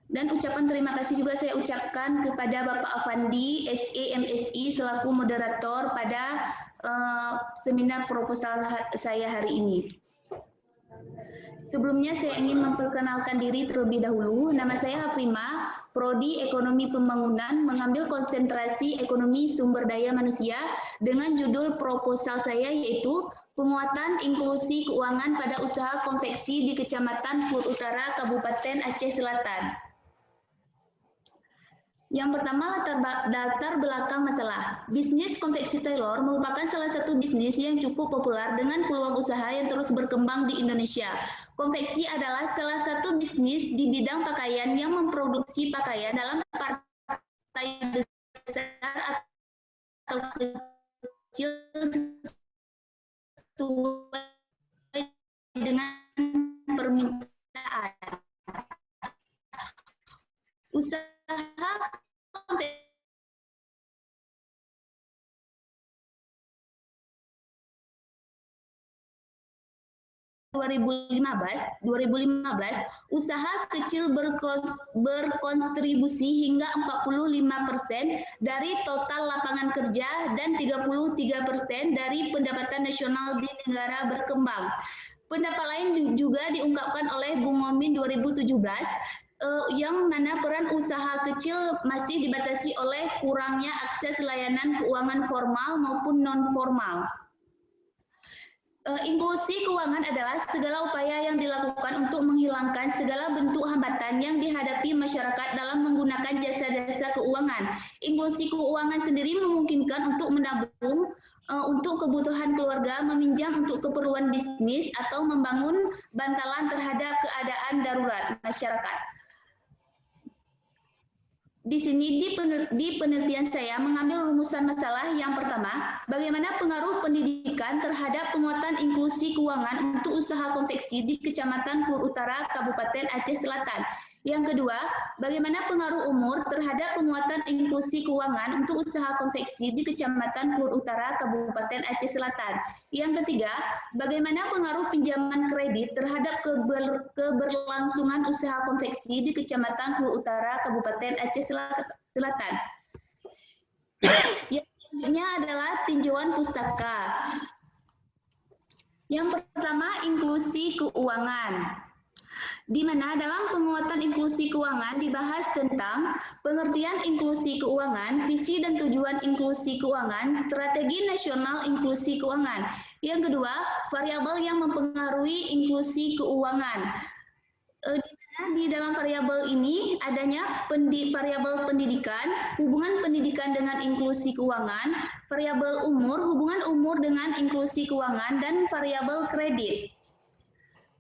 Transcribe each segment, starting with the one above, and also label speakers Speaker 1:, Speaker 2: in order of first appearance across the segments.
Speaker 1: Dan ucapan terima kasih juga saya ucapkan kepada Bapak Afandi, SE MSI selaku moderator pada seminar proposal saya hari ini. Sebelumnya saya ingin memperkenalkan diri terlebih dahulu. Nama saya Hafrima, Prodi Ekonomi Pembangunan, mengambil konsentrasi Ekonomi Sumber Daya Manusia dengan judul proposal saya yaitu penguatan inklusi keuangan pada usaha konveksi di Kecamatan Pur Utara, Kabupaten Aceh Selatan. Yang pertama, latar belakang masalah. Bisnis konveksi tailor merupakan salah satu bisnis yang cukup populer dengan peluang usaha yang terus berkembang di Indonesia. Konveksi adalah salah satu bisnis di bidang pakaian yang memproduksi pakaian dalam partai besar atau kecil sesuai dengan permintaan. Usaha 2015, usaha kecil berkontribusi hingga 45% dari total lapangan kerja dan 33% dari pendapatan nasional di negara berkembang. Pendapat lain juga diungkapkan oleh Bung Momin 2017, yang mana peran usaha kecil masih dibatasi oleh kurangnya akses layanan keuangan formal maupun non-formal. Inklusi keuangan adalah segala upaya yang dilakukan untuk menghilangkan segala bentuk hambatan yang dihadapi masyarakat dalam menggunakan jasa-jasa keuangan. Inklusi keuangan sendiri memungkinkan untuk menabung untuk kebutuhan keluarga, meminjam untuk keperluan bisnis, atau membangun bantalan terhadap keadaan darurat masyarakat. Di sini di penelitian saya mengambil rumusan masalah yang pertama, bagaimana pengaruh pendidikan terhadap penguatan inklusi keuangan untuk usaha konveksi di Kecamatan Pur Utara, Kabupaten Aceh Selatan. Yang kedua, bagaimana pengaruh umur terhadap penguatan inklusi keuangan untuk usaha konveksi di Kecamatan Pur Utara, Kabupaten Aceh Selatan. Yang ketiga, bagaimana pengaruh pinjaman kredit terhadap keberlangsungan usaha konveksi di Kecamatan Pur Utara, Kabupaten Aceh Selatan. Yang selanjutnya adalah tinjauan pustaka. Yang pertama, inklusi keuangan, di mana dalam penguatan inklusi keuangan dibahas tentang pengertian inklusi keuangan, visi dan tujuan inklusi keuangan, strategi nasional inklusi keuangan. Yang kedua, variabel yang mempengaruhi inklusi keuangan. Di dalam variabel ini adanya variabel pendidikan, hubungan pendidikan dengan inklusi keuangan, variabel umur, hubungan umur dengan inklusi keuangan, dan variabel kredit.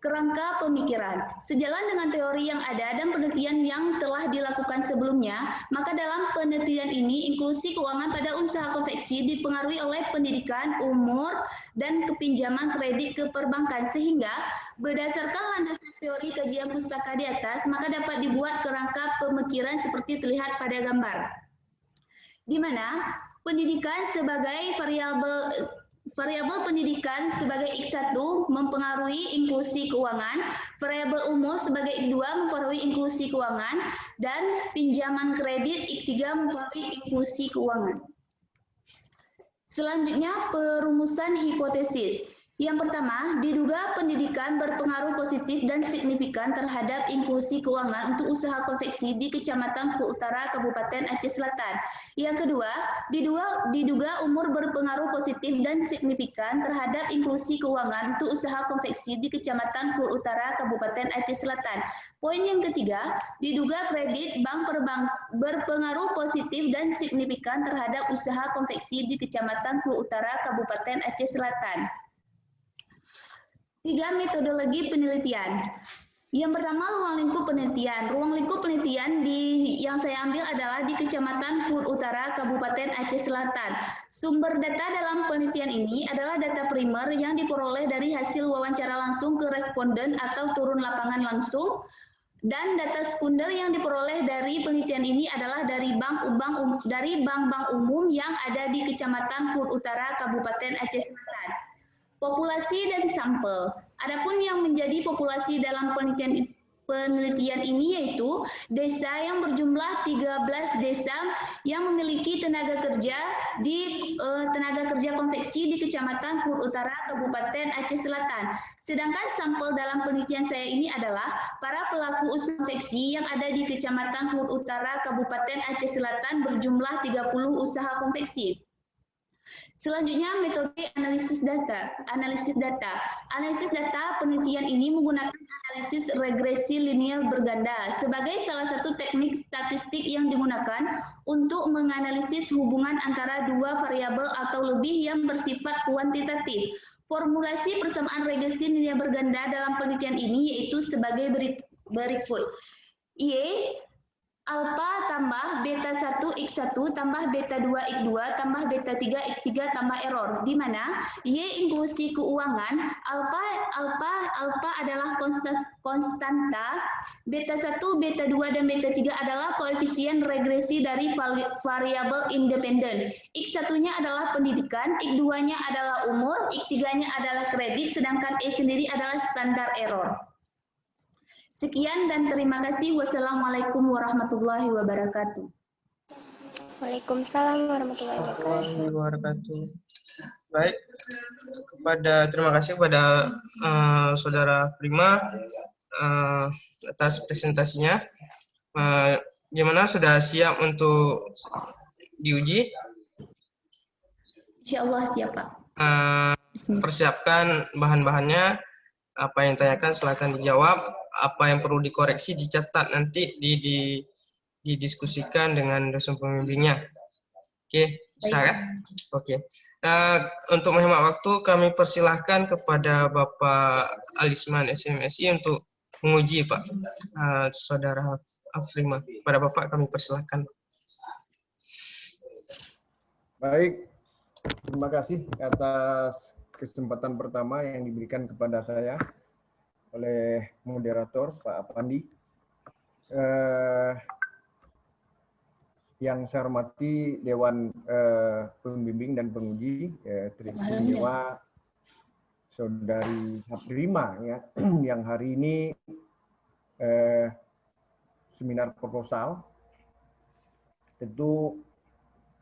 Speaker 1: Kerangka pemikiran. Sejalan dengan teori yang ada dan penelitian yang telah dilakukan sebelumnya, maka dalam penelitian ini inklusi keuangan pada usaha konveksi dipengaruhi oleh pendidikan, umur, dan kepinjaman kredit ke perbankan, sehingga berdasarkan landasan teori kajian pustaka di atas, maka dapat dibuat kerangka pemikiran seperti terlihat pada gambar, di mana pendidikan sebagai variabel pendidikan sebagai X1 mempengaruhi inklusi keuangan, variabel umur sebagai X2 mempengaruhi inklusi keuangan, dan pinjaman kredit X3 mempengaruhi inklusi keuangan. Selanjutnya, perumusan hipotesis. Yang pertama, diduga pendidikan berpengaruh positif dan signifikan terhadap inklusi keuangan untuk usaha konveksi di Kecamatan Pur Utara, Kabupaten Aceh Selatan. Yang kedua, diduga umur berpengaruh positif dan signifikan terhadap inklusi keuangan untuk usaha konveksi di Kecamatan Pur Utara, Kabupaten Aceh Selatan. Poin yang ketiga, diduga kredit bank berpengaruh positif dan signifikan terhadap usaha konveksi di Kecamatan Pur Utara, Kabupaten Aceh Selatan. 3. Metodologi penelitian. Yang pertama, ruang lingkup penelitian. Ruang lingkup penelitian yang saya ambil adalah di Kecamatan Pur Utara, Kabupaten Aceh Selatan. Sumber data dalam penelitian ini adalah data primer yang diperoleh dari hasil wawancara langsung ke responden atau turun lapangan langsung, dan data sekunder yang diperoleh dari penelitian ini adalah dari bank-bank umum yang ada di Kecamatan Pur Utara, Kabupaten Aceh Selatan. Populasi dan sampel. Adapun yang menjadi populasi dalam penelitian penelitian ini yaitu desa yang berjumlah 13 desa yang memiliki tenaga kerja konveksi di Kecamatan Klur Utara, Kabupaten Aceh Selatan. Sedangkan sampel dalam penelitian saya ini adalah para pelaku usaha konveksi yang ada di Kecamatan Klur Utara, Kabupaten Aceh Selatan berjumlah 30 usaha konveksi. Selanjutnya, metode analisis data. Analisis data penelitian ini menggunakan analisis regresi linear berganda sebagai salah satu teknik statistik yang digunakan untuk menganalisis hubungan antara dua variabel atau lebih yang bersifat kuantitatif. Formulasi persamaan regresi linear berganda dalam penelitian ini yaitu sebagai berikut. Y alfa tambah beta 1 X1 tambah beta 2 X2 tambah beta 3 X3 tambah error, di mana Y inklusi keuangan, alfa adalah konstanta, beta 1, beta 2, dan beta 3 adalah koefisien regresi dari variabel independen. X1-nya adalah pendidikan, X2-nya adalah umur, X3-nya adalah kredit, sedangkan E sendiri adalah standar error. Sekian dan terima kasih. Wassalamualaikum warahmatullahi wabarakatuh.
Speaker 2: Waalaikumsalam warahmatullahi wabarakatuh.
Speaker 3: Baik, terima kasih kepada Saudara Prima atas presentasinya. Gimana, sudah siap untuk diuji?
Speaker 1: Insya Allah siap, Pak.
Speaker 3: Persiapkan bahan-bahannya. Apa yang ditanyakan silakan dijawab. Apa yang perlu dikoreksi dicatat, nanti didiskusikan dengan dosen pembimbingnya. Oke, bisa kan? Oke. Untuk menghemat waktu, kami persilahkan kepada Bapak Alisman SMSI untuk menguji, Pak. Saudara Afrima, pada Bapak kami persilahkan.
Speaker 4: Baik, terima kasih atas kesempatan pertama yang diberikan kepada saya oleh moderator Pak Apandi. Yang saya hormati Dewan Pembimbing dan Penguji, teristimewa Saudari Haprima ya, yang hari ini seminar proposal. Tentu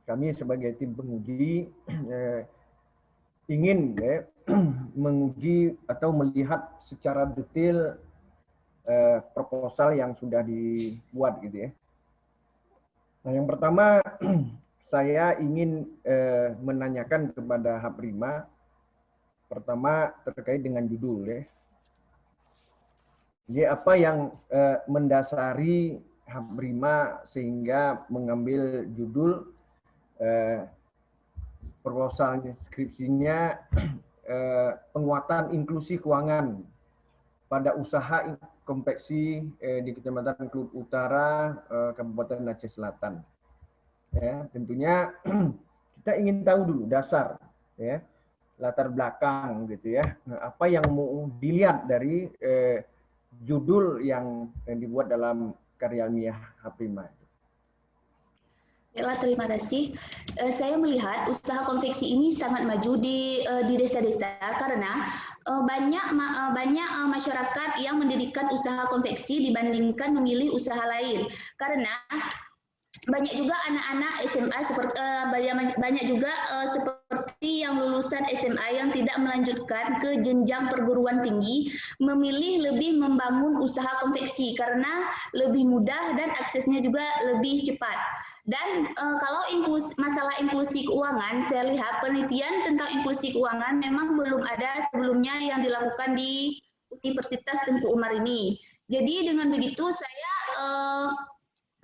Speaker 4: kami sebagai tim penguji ingin menguji atau melihat secara detail proposal yang sudah dibuat gitu ya. Nah, yang pertama saya ingin menanyakan kepada Haprima, pertama terkait dengan judul ya. Jadi apa yang mendasari Haprima sehingga mengambil judul proposal skripsinya penguatan inklusi keuangan pada usaha konveksi di Kecamatan Klur Utara, Kabupaten Aceh Selatan. Ya, tentunya kita ingin tahu dulu dasar, ya, latar belakang gitu ya. Apa yang mau dilihat dari judul yang dibuat dalam karya ilmiah Haprima.
Speaker 1: Baiklah, terima kasih. Saya melihat usaha konveksi ini sangat maju di desa-desa karena banyak masyarakat yang mendirikan usaha konveksi dibandingkan memilih usaha lain. Karena banyak juga anak-anak SMA banyak juga seperti yang lulusan SMA yang tidak melanjutkan ke jenjang perguruan tinggi memilih lebih membangun usaha konveksi karena lebih mudah dan aksesnya juga lebih cepat. Dan kalau masalah inklusi keuangan, saya lihat penelitian tentang inklusi keuangan memang belum ada sebelumnya yang dilakukan di Universitas Tengku Umar ini. Jadi dengan begitu saya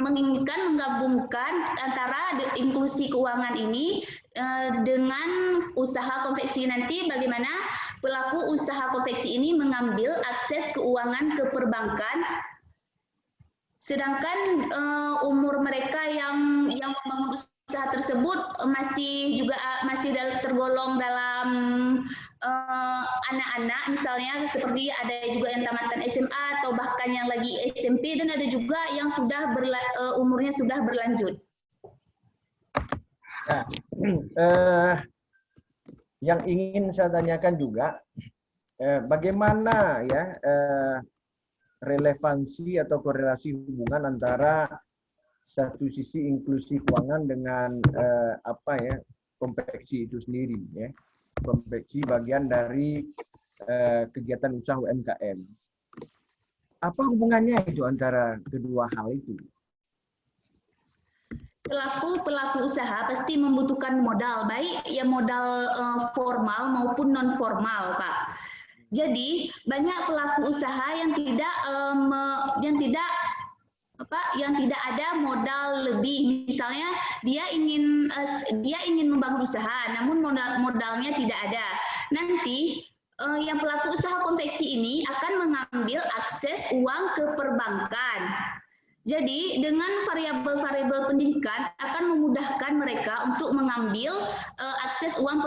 Speaker 1: menginginkan menggabungkan antara inklusi keuangan ini dengan usaha konveksi nanti, bagaimana pelaku usaha konveksi ini mengambil akses keuangan ke perbankan, sedangkan umur mereka yang membangun usaha tersebut masih tergolong dalam anak-anak, misalnya seperti ada juga yang tamatan SMA atau bahkan yang lagi SMP, dan ada juga yang sudah umurnya sudah berlanjut.
Speaker 4: Nah, yang ingin saya tanyakan juga, bagaimana ya relevansi atau korelasi hubungan antara satu sisi inklusi keuangan dengan konveksi itu sendiri, ya. Konveksi bagian dari kegiatan usaha UMKM. Apa hubungannya itu antara kedua hal itu?
Speaker 1: Selaku pelaku usaha pasti membutuhkan modal, baik ya modal formal maupun non formal, Pak. Jadi banyak pelaku usaha yang tidak ada modal lebih. Misalnya dia ingin membangun usaha, namun modalnya tidak ada. Nanti yang pelaku usaha konveksi ini akan mengambil akses uang ke perbankan. Jadi dengan variabel-variabel pendidikan akan memudahkan mereka untuk mengambil akses uang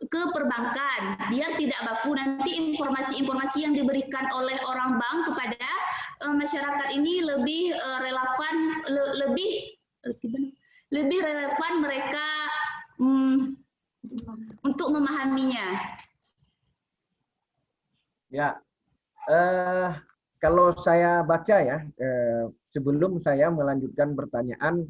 Speaker 1: ke perbankan biar tidak baku. Nanti informasi-informasi yang diberikan oleh orang bank kepada masyarakat ini lebih relevan mereka untuk memahaminya.
Speaker 4: Ya. Kalau saya baca ya, sebelum saya melanjutkan pertanyaan,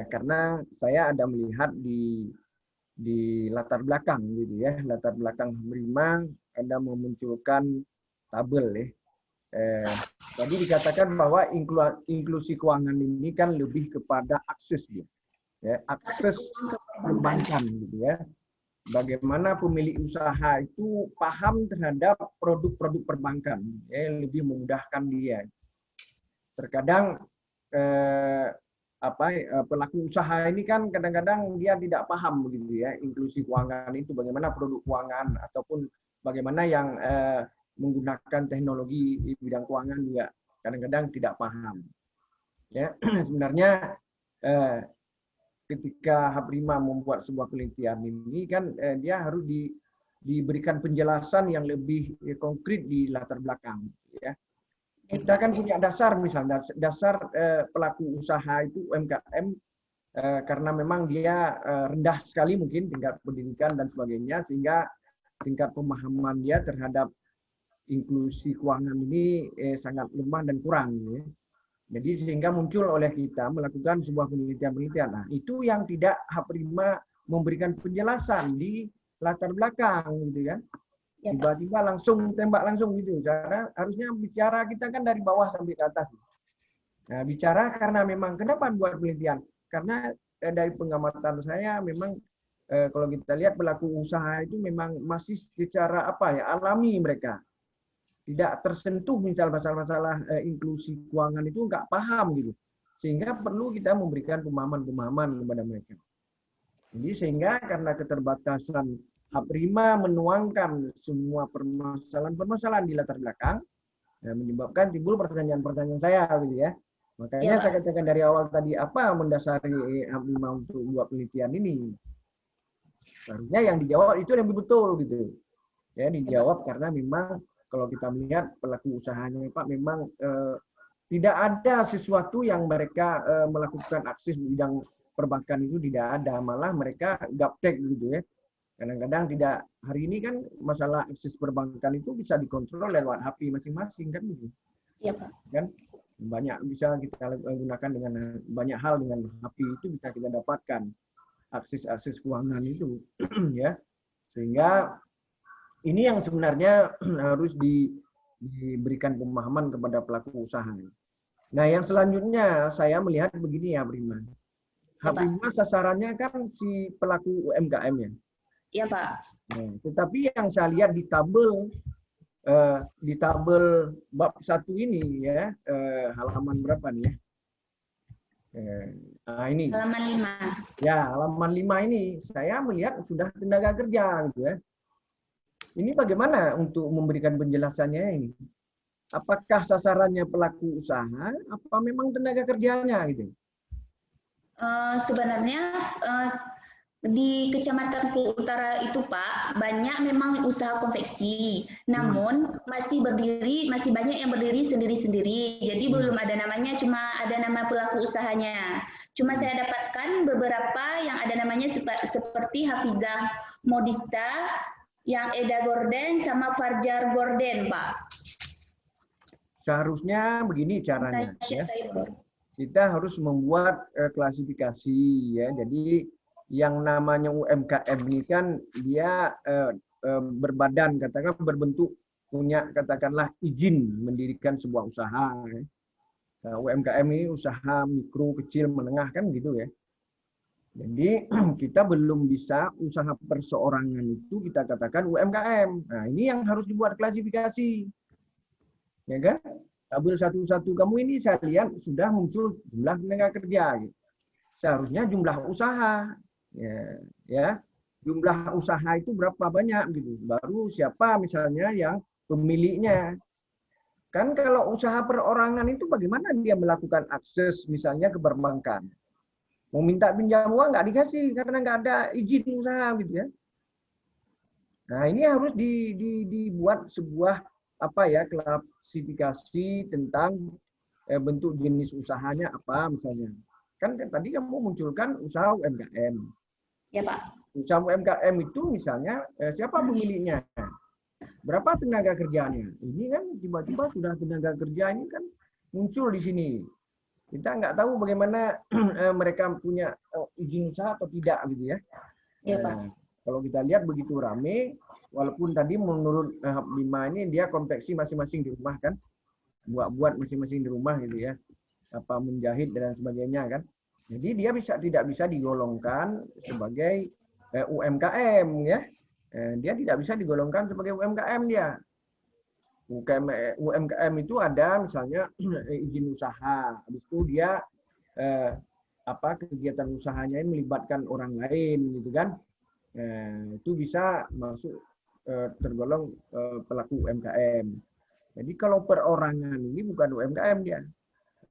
Speaker 4: karena saya ada melihat di latar belakang gitu ya, latar belakang HAP5 ada memunculkan tabel ya. Tadi dikatakan bahwa inklusi keuangan ini kan lebih kepada akses ya, akses perbankan gitu ya. Bagaimana pemilik usaha itu paham terhadap produk-produk perbankan, ya, yang lebih memudahkan dia. Terkadang pelaku usaha ini kan kadang-kadang dia tidak paham begitu ya, inklusi keuangan itu bagaimana produk keuangan ataupun bagaimana yang menggunakan teknologi di bidang keuangan juga kadang-kadang tidak paham. Ya, sebenarnya ketika HAP5 membuat sebuah penelitian ini kan dia harus diberikan penjelasan yang lebih konkret di latar belakang, ya. Kita kan punya dasar, misalnya dasar pelaku usaha itu UMKM karena memang dia rendah sekali mungkin tingkat pendidikan dan sebagainya, sehingga tingkat pemahaman dia terhadap inklusi keuangan ini sangat lemah dan kurang, ya. Jadi sehingga muncul oleh kita melakukan sebuah penelitian-penelitian. Nah, itu yang tidak HAP5 memberikan penjelasan di latar belakang gitu kan. Tiba-tiba langsung tembak langsung gitu. Karena harusnya bicara kita kan dari bawah sampai ke atas. Nah, bicara karena memang kenapa buat penelitian? Karena dari pengamatan saya memang kalau kita lihat pelaku usaha itu memang masih secara alami mereka. Tidak tersentuh misal masalah-masalah inklusi keuangan itu nggak paham gitu, sehingga perlu kita memberikan pemahaman-pemahaman kepada mereka. Jadi sehingga karena keterbatasan HAP5 menuangkan semua permasalahan-permasalahan di latar belakang, menyebabkan timbul pertanyaan-pertanyaan saya gitu ya. Makanya saya katakan dari awal tadi apa mendasari HAP5 untuk membuat penelitian ini. Seharusnya yang dijawab itu yang betul gitu. Ya, dijawab karena memang kalau kita melihat pelaku usahanya Pak memang tidak ada sesuatu yang mereka melakukan akses di bidang perbankan itu tidak ada, malah mereka gaptek gitu ya. Kadang-kadang tidak, hari ini kan masalah akses perbankan itu bisa dikontrol lewat HP masing-masing kan gitu.
Speaker 1: Iya Pak.
Speaker 4: Kan banyak bisa kita gunakan dengan banyak hal dengan HP itu bisa kita dapatkan akses keuangan itu ya. Sehingga ini yang sebenarnya harus diberikan pemahaman kepada pelaku usaha. Nah, yang selanjutnya saya melihat begini ya, Prima. HAP5 sasarannya kan si pelaku UMKM ya.
Speaker 1: Iya, Pak.
Speaker 4: Nah, tetapi yang saya lihat di tabel bab 1 ini ya, halaman berapa nih ya? Ini.
Speaker 1: Halaman 5.
Speaker 4: Ya, halaman 5 ini saya melihat sudah tenaga kerja gitu ya. Ini bagaimana untuk memberikan penjelasannya ini? Apakah sasarannya pelaku usaha, apa memang tenaga kerjanya gitu?
Speaker 1: Sebenarnya di Kecamatan Kluk Utara itu Pak, banyak memang usaha konveksi. Namun masih banyak yang berdiri sendiri-sendiri. Jadi belum ada namanya, cuma ada nama pelaku usahanya. Cuma saya dapatkan beberapa yang ada namanya seperti Hafizah Modista, yang Eda Gorden sama Farjar Gorden, Pak.
Speaker 4: Seharusnya begini caranya, ya.
Speaker 1: Taylor.
Speaker 4: Kita harus membuat klasifikasi, ya. Jadi yang namanya UMKM ini kan dia berbadan, katakan berbentuk punya katakanlah izin mendirikan sebuah usaha. Ya. Nah, UMKM ini usaha mikro, kecil, menengah kan gitu ya. Jadi kita belum bisa usaha perseorangan itu kita katakan UMKM. Nah ini yang harus dibuat klasifikasi. Ya kan? Tabel satu-satu kamu ini saya lihat sudah muncul jumlah tenaga kerja. Gitu. Seharusnya jumlah usaha. Ya, jumlah usaha itu berapa banyak gitu. Baru siapa misalnya yang pemiliknya. Kan kalau usaha perorangan itu bagaimana dia melakukan akses misalnya ke perbankan. Mau minta pinjam uang nggak dikasih karena nggak ada izin usaha gitu ya. Nah ini harus dibuat sebuah apa ya klasifikasi tentang bentuk jenis usahanya apa misalnya. Kan tadi kamu munculkan usaha UMKM.
Speaker 1: Ya Pak.
Speaker 4: Usaha UMKM itu misalnya siapa pemiliknya? Berapa tenaga kerjanya? Ini kan tiba-tiba sudah tenaga kerja ini kan muncul di sini. Kita nggak tahu bagaimana mereka punya izin usaha atau tidak gitu ya.
Speaker 1: Ya Pak.
Speaker 4: Kalau kita lihat begitu rame, walaupun tadi menurut Hab 5 ini dia konveksi masing-masing di rumah kan, buat masing-masing di rumah gitu ya, apa menjahit dan sebagainya kan. Jadi dia tidak bisa digolongkan sebagai UMKM ya. Dia tidak bisa digolongkan sebagai UMKM dia. UMKM itu ada misalnya izin usaha, habis itu dia kegiatan usahanya ini melibatkan orang lain gitu kan, itu bisa masuk tergolong pelaku UMKM. Jadi kalau perorangan ini bukan UMKM dia.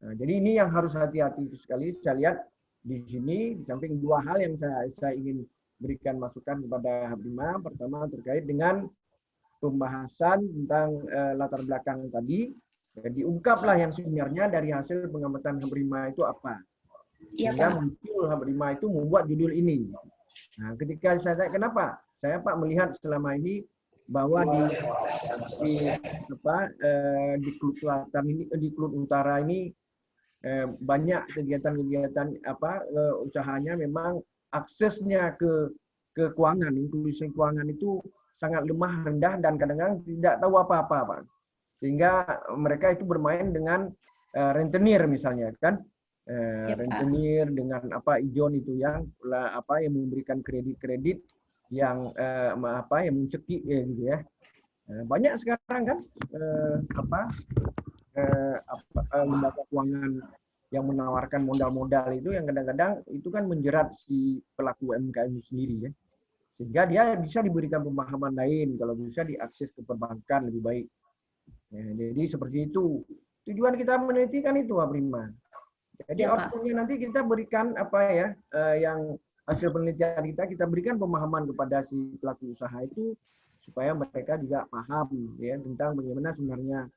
Speaker 4: Nah, jadi ini yang harus hati-hati sekali. Saya lihat di sini di samping dua hal yang saya ingin berikan masukan kepada Hab 5. Pertama terkait dengan pembahasan tentang latar belakang tadi, diungkaplah yang sebenarnya dari hasil pengamatan Hab 5 itu apa. Sehingga muncul Hab 5 itu membuat judul ini. Nah, ketika saya tanya kenapa, saya Pak melihat selama ini bahwa di Klub Selatan ini, di Klub Utara ini banyak kegiatan-kegiatan usahanya memang aksesnya ke keuangan, inklusi keuangan itu sangat lemah, rendah, dan kadang-kadang tidak tahu apa-apa, Pak. Sehingga mereka itu bermain dengan rentenir misalnya, kan? Rentenir dengan ijon itu yang memberikan kredit-kredit yang yang mencekik gitu ya. Banyak sekarang kan lembaga keuangan yang menawarkan modal-modal itu yang kadang-kadang itu kan menjerat si pelaku UMKM sendiri ya. Sehingga dia bisa diberikan pemahaman lain, kalau bisa diakses ke perbankan lebih baik. Jadi seperti itu. Tujuan kita meneliti kan itu, Hab 5. Jadi outputnya nanti kita berikan yang hasil penelitian kita berikan pemahaman kepada si pelaku usaha itu supaya mereka juga paham ya tentang bagaimana sebenarnya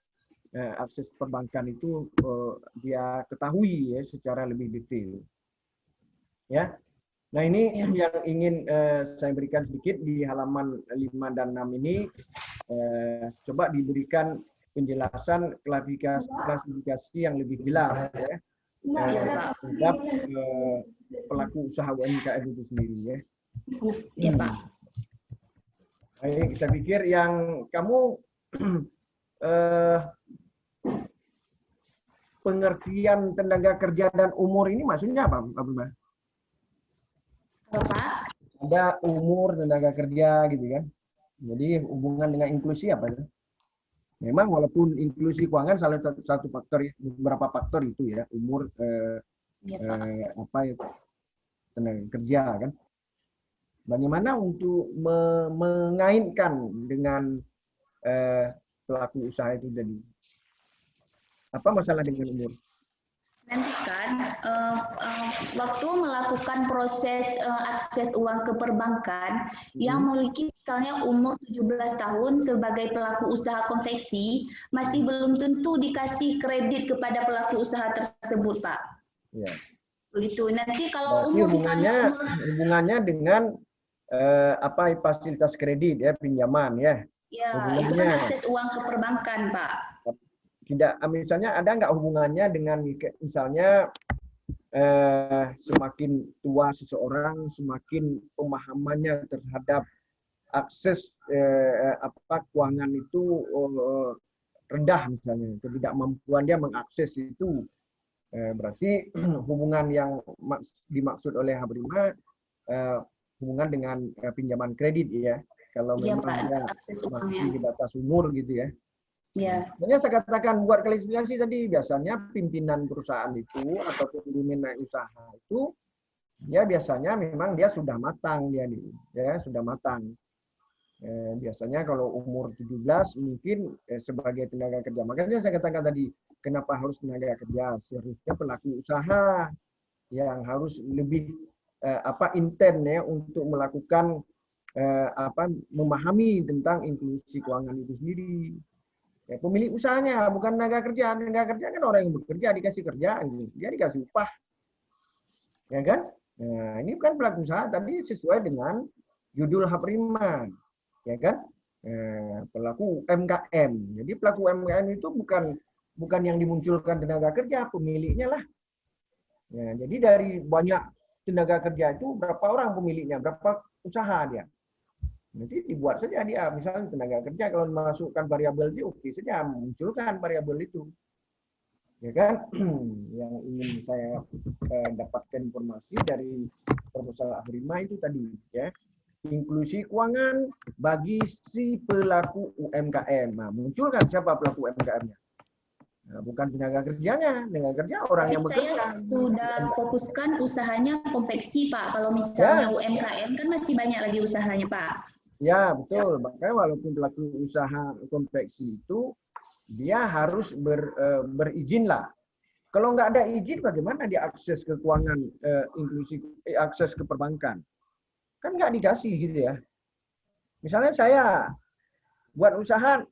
Speaker 4: akses perbankan itu dia ketahui ya secara lebih detail. Ya. Nah ini yang ingin saya berikan sedikit di halaman 5 dan 6 ini. Coba diberikan penjelasan klasifikasi yang lebih jelas ya, terhadap pelaku usaha UMKM itu sendiri ya.
Speaker 1: Ya Pak.
Speaker 4: Baik, kita pikir yang kamu pengertian tenaga kerja dan umur ini maksudnya apa, Mbak?
Speaker 1: Bapak?
Speaker 4: Ada umur tenaga kerja gitu kan. Jadi hubungan dengan inklusi apa ya? Memang walaupun inklusi keuangan salah satu faktor, beberapa faktor itu ya, umur tenaga kerja kan. Bagaimana untuk mengaitkan dengan pelaku usaha itu tadi? Apa masalah dengan umur?
Speaker 1: Nanti kan waktu melakukan proses akses uang ke perbankan yang memiliki misalnya umur 17 tahun sebagai pelaku usaha konveksi masih belum tentu dikasih kredit kepada pelaku usaha tersebut, Pak.
Speaker 4: Ya.
Speaker 1: Begitu. Nanti kalau
Speaker 4: umur hubungannya dengan fasilitas kredit ya, pinjaman ya.
Speaker 1: Ya, itu kan akses uang ke perbankan, Pak.
Speaker 4: tidak, misalnya ada nggak hubungannya dengan misalnya semakin tua seseorang, semakin pemahamannya terhadap akses keuangan itu rendah misalnya, ketidakmampuan dia mengakses itu, berarti hubungan yang dimaksud oleh Habrima hubungan dengan pinjaman kredit ya. Kalau
Speaker 1: Iya,
Speaker 4: memang
Speaker 1: Pak,
Speaker 4: dia
Speaker 1: akses
Speaker 4: masih
Speaker 1: uangnya.
Speaker 4: di batas umur gitu ya.
Speaker 1: Ya,
Speaker 4: Sebenarnya saya katakan buat klasifikasi tadi, biasanya pimpinan perusahaan itu ataupun pimpinan usaha itu ya biasanya memang dia sudah matang, dia nih ya sudah matang. Biasanya kalau umur 17 mungkin sebagai tenaga kerja. Makanya saya katakan tadi, kenapa harus tenaga kerja? Seharusnya pelaku usaha yang harus lebih intens ya untuk melakukan memahami tentang inklusi keuangan itu sendiri. Ya, pemilik usahanya bukan tenaga kerja. Tenaga kerja kan orang yang bekerja dikasih kerjaan, dia dikasih upah, ya kan? Nah, ini kan pelaku usaha tadi sesuai dengan judul Habrima, ya kan? Pelaku UMKM. Jadi pelaku UMKM itu bukan yang dimunculkan tenaga kerja, pemiliknya lah. Ya, jadi dari banyak tenaga kerja itu berapa orang pemiliknya, berapa usaha dia. Nanti dibuat saja dia, misalnya tenaga kerja kalau memasukkan variabel itu oke saja, munculkan variabel itu. Ya kan? Yang ingin saya dapatkan informasi dari proposal Habrima itu tadi ya. Inklusi keuangan bagi si pelaku UMKM. Nah, munculkan siapa pelaku UMKM-nya? Nah, bukan tenaga kerjanya, tenaga kerja orang yang bekerja.
Speaker 1: saya sudah fokuskan usahanya konveksi, Pak. Kalau misalnya UMKM kan masih banyak lagi usahanya, Pak.
Speaker 4: Ya, betul. Makanya walaupun pelaku usaha konveksi itu, dia harus berizin lah. Kalau nggak ada izin, bagaimana dia akses ke keuangan inklusi, akses ke perbankan? Kan nggak dikasih gitu ya. Misalnya saya buat usaha,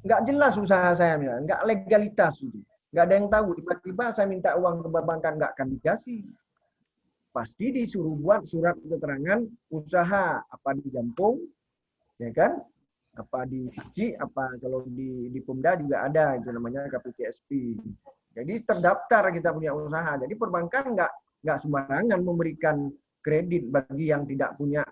Speaker 4: nggak jelas usaha saya, nggak legalitas gitu. Nggak ada yang tahu. Tiba-tiba saya minta uang ke perbankan, nggak akan dikasih. Pasti disuruh buat surat keterangan usaha, apa di Jampung, ya kan? Apa di Pici, apa kalau di Pemda juga ada, itu namanya KPTSP. Jadi terdaftar kita punya usaha. Jadi perbankan nggak sembarangan memberikan kredit bagi yang tidak punya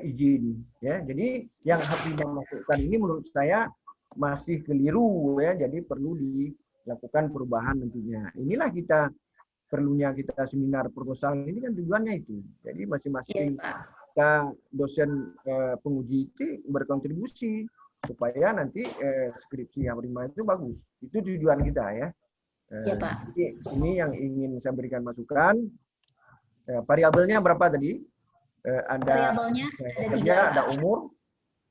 Speaker 4: izin. Ya, jadi yang harus dimasukkan ini menurut saya masih keliru ya. Jadi perlu dilakukan perubahan tentunya. Inilah perlunya kita seminar proposal ini kan tujuannya itu. Jadi masing-masing kita dosen penguji itu berkontribusi supaya nanti skripsi Habrima itu bagus. Itu tujuan kita ya.
Speaker 1: Ya, Pak.
Speaker 4: Jadi ini yang ingin saya berikan masukan. Variabelnya berapa tadi? Ada
Speaker 1: variabelnya ada 3,
Speaker 4: ada umur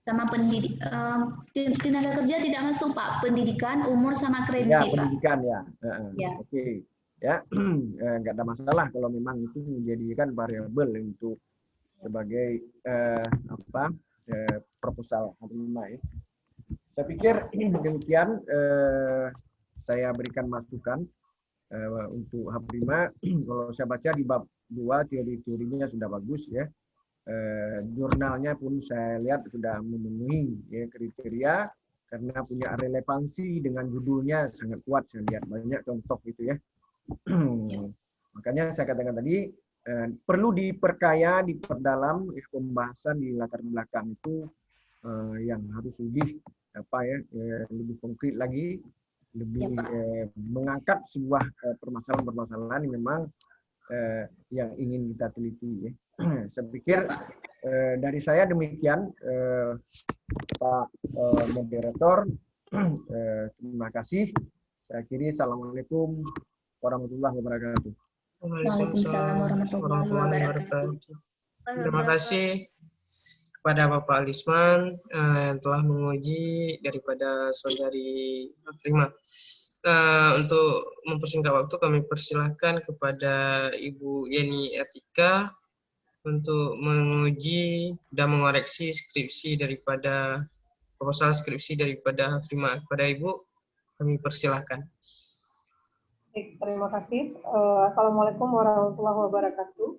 Speaker 1: sama tenaga kerja tidak masuk, Pak. Pendidikan, umur sama kredit,
Speaker 4: ya,
Speaker 1: Pak.
Speaker 4: pendidikan ya.
Speaker 1: Ya.
Speaker 4: Oke. Ya, nggak ada masalah kalau memang itu menjadikan variabel untuk sebagai proposal Habrima ya. Saya pikir demikian saya berikan masukan untuk Habrima. Kalau saya baca di bab 2 teori-teorinya sudah bagus ya. Jurnalnya pun saya lihat sudah memenuhi ya, kriteria karena punya relevansi dengan judulnya sangat kuat. Saya lihat banyak contoh itu ya. Makanya saya katakan tadi perlu diperkaya, diperdalam pembahasan di latar belakang itu yang harus lebih lebih konkret lagi, lebih mengangkat sebuah permasalahan-permasalahan yang memang yang ingin kita teliti. Ya. Saya pikir dari saya demikian, Pak Moderator. Terima kasih. Saya akhiri. Assalamualaikum warahmatullahi wabarakatuh.
Speaker 1: Waalaikumsalam warahmatullahi wabarakatuh.
Speaker 3: Terima kasih kepada Bapak Alisman yang telah menguji daripada saudari Habrima. Untuk mempersingkat waktu, kami persilahkan kepada Ibu Yeni Atika untuk menguji dan mengoreksi skripsi daripada proposal skripsi daripada Habrima. Kepada Ibu, kami persilahkan.
Speaker 5: Baik, terima kasih. Assalamualaikum warahmatullahi wabarakatuh.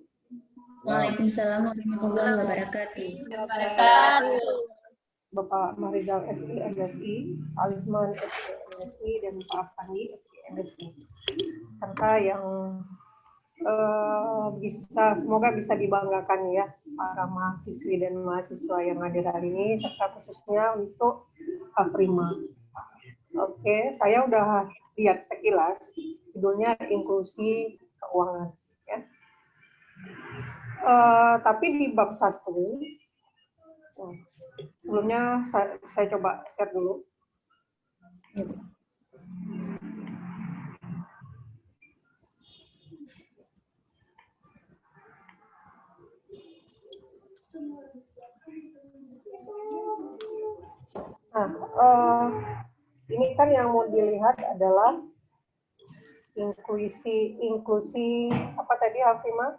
Speaker 1: Waalaikumsalam warahmatullahi wabarakatuh.
Speaker 5: Bapak Marizal SI, MSI, Alisman SI, MSI dan Pak Afandi MSI, serta yang semoga bisa dibanggakan ya para mahasiswi dan mahasiswa yang hadir hari ini, serta khususnya untuk Prima. Oke, saya udah lihat sekilas, judulnya inklusi keuangan. Ya. Tapi di bab 1, sebelumnya saya coba share dulu. Nah, ini kan yang mau dilihat adalah inklusi apa tadi Alfima?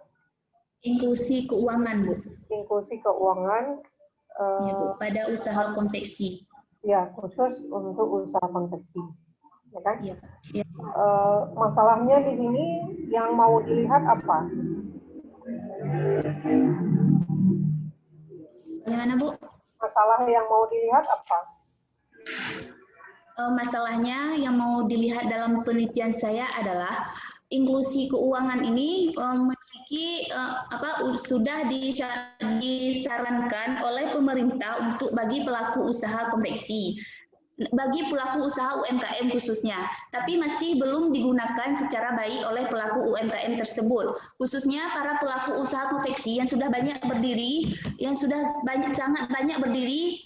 Speaker 1: Inklusi keuangan, Bu.
Speaker 5: Inklusi keuangan
Speaker 1: Ya, Bu, pada usaha konveksi.
Speaker 5: Ya, khusus untuk usaha konveksi. Ya kan?
Speaker 1: Ya, ya.
Speaker 5: Masalahnya di sini yang mau dilihat apa?
Speaker 1: Bagaimana, Bu?
Speaker 5: Masalah yang mau dilihat apa?
Speaker 1: Masalahnya yang mau dilihat dalam penelitian saya adalah inklusi keuangan ini memiliki sudah disarankan oleh pemerintah untuk bagi pelaku usaha konveksi, bagi pelaku usaha UMKM khususnya, tapi masih belum digunakan secara baik oleh pelaku UMKM tersebut, khususnya para pelaku usaha konveksi yang sudah banyak berdiri, sangat banyak berdiri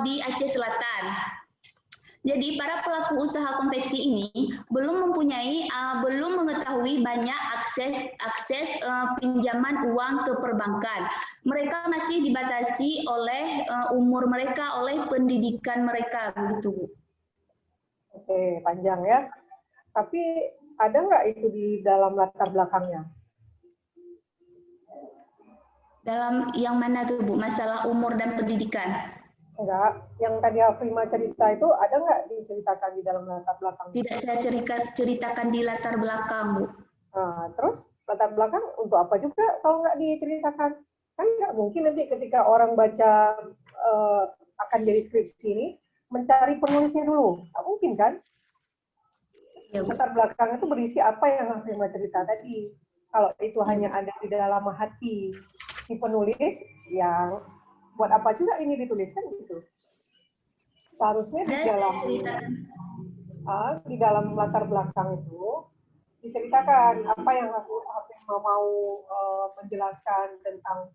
Speaker 1: di Aceh Selatan. Jadi para pelaku usaha konveksi ini belum mengetahui banyak akses pinjaman uang ke perbankan. Mereka masih dibatasi oleh umur mereka, oleh pendidikan mereka, begitu, Bu.
Speaker 5: Oke, panjang ya. Tapi ada nggak itu di dalam latar belakangnya?
Speaker 1: Dalam yang mana tuh, Bu? Masalah umur dan pendidikan?
Speaker 5: Enggak, yang tadi Afrima cerita itu ada nggak diceritakan di dalam latar belakang?
Speaker 1: Tidak saya ceritakan di latar belakang, Bu.
Speaker 5: Nah, terus latar belakang untuk apa juga kalau nggak diceritakan? Kan nggak mungkin nanti ketika orang baca akan jadi skripsi ini, mencari penulisnya dulu. Nggak mungkin kan?
Speaker 1: Ya, Bu.
Speaker 5: Latar belakang itu berisi apa yang Afrima cerita tadi. Kalau itu hanya ada di dalam hati si penulis, yang buat apa juga ini dituliskan gitu. Seharusnya di dalam latar belakang itu diceritakan apa yang aku mau menjelaskan tentang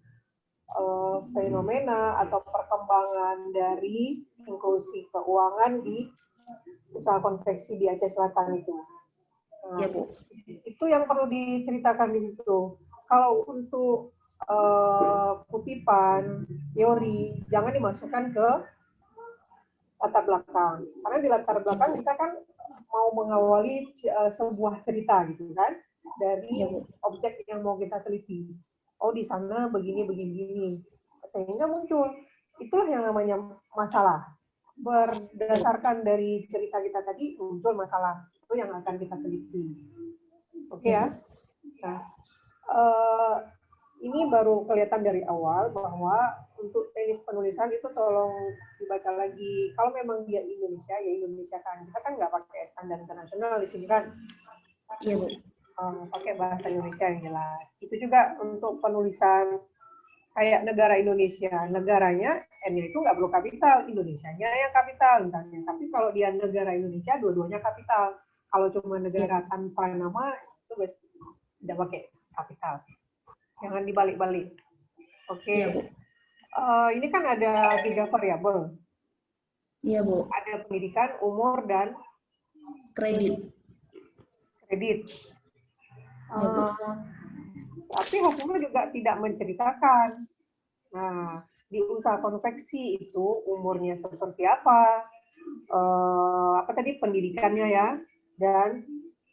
Speaker 5: fenomena atau perkembangan dari inklusi keuangan di usaha konveksi di Aceh Selatan itu. Nah,
Speaker 1: Ya, Bu.
Speaker 5: Itu yang perlu diceritakan di situ. Kalau untuk kutipan, teori, jangan dimasukkan ke latar belakang. Karena di latar belakang kita kan mau mengawali sebuah cerita gitu kan, dari objek yang mau kita teliti. Oh, di sana begini. Sehingga muncul. Itulah yang namanya masalah. Berdasarkan dari cerita kita tadi, muncul masalah. Itu yang akan kita teliti. Oke ya? Nah, ini baru kelihatan dari awal bahwa untuk teknis penulisan itu tolong dibaca lagi. Kalau memang dia Indonesia, ya Indonesia kan. Kita kan nggak pakai standar internasional di sini kan.
Speaker 1: Iya, Bu.
Speaker 5: Pakai bahasa Indonesia yang jelas. Itu juga untuk penulisan kayak negara Indonesia. Negaranya, N-nya itu nggak perlu kapital. Indonesianya yang kapital misalnya. Tapi kalau dia negara Indonesia, dua-duanya kapital. Kalau cuma negara tanpa nama, itu tidak pakai kapital. Jangan dibalik-balik. Oke.
Speaker 1: Iya, Bu.
Speaker 5: Ini kan ada 3 variabel.
Speaker 1: Iya, Bu.
Speaker 5: Ada pendidikan, umur, dan
Speaker 1: Kredit.
Speaker 5: Ya, Bu. Tapi hukumnya juga tidak menceritakan. Nah, di usaha konveksi itu umurnya seperti apa? Apa tadi pendidikannya ya? Dan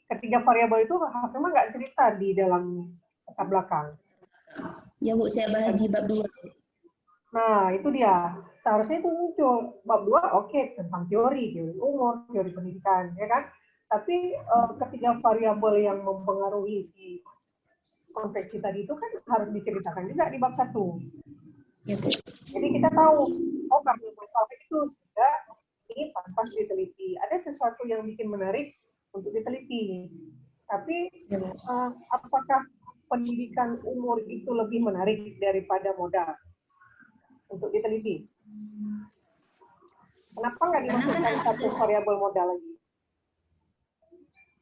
Speaker 5: ketiga variabel itu memang nggak cerita di dalam latar belakang.
Speaker 1: Ya, Bu, saya bahas di bab 2.
Speaker 5: Nah, itu dia. Seharusnya itu muncul. Bab 2, oke, tentang teori umur, teori pendidikan, ya kan? Tapi ketiga variabel yang mempengaruhi si konveksi tadi itu kan harus diceritakan juga di bab 1.
Speaker 1: Ya, Bu.
Speaker 5: Jadi kita tahu, oh karena masalah itu sehingga ini pantas diteliti. Ada sesuatu yang bikin menarik untuk diteliti. Tapi apakah pendidikan umur itu lebih menarik daripada modal untuk diteliti? Kenapa nggak dimasukkan satu variabel modal lagi?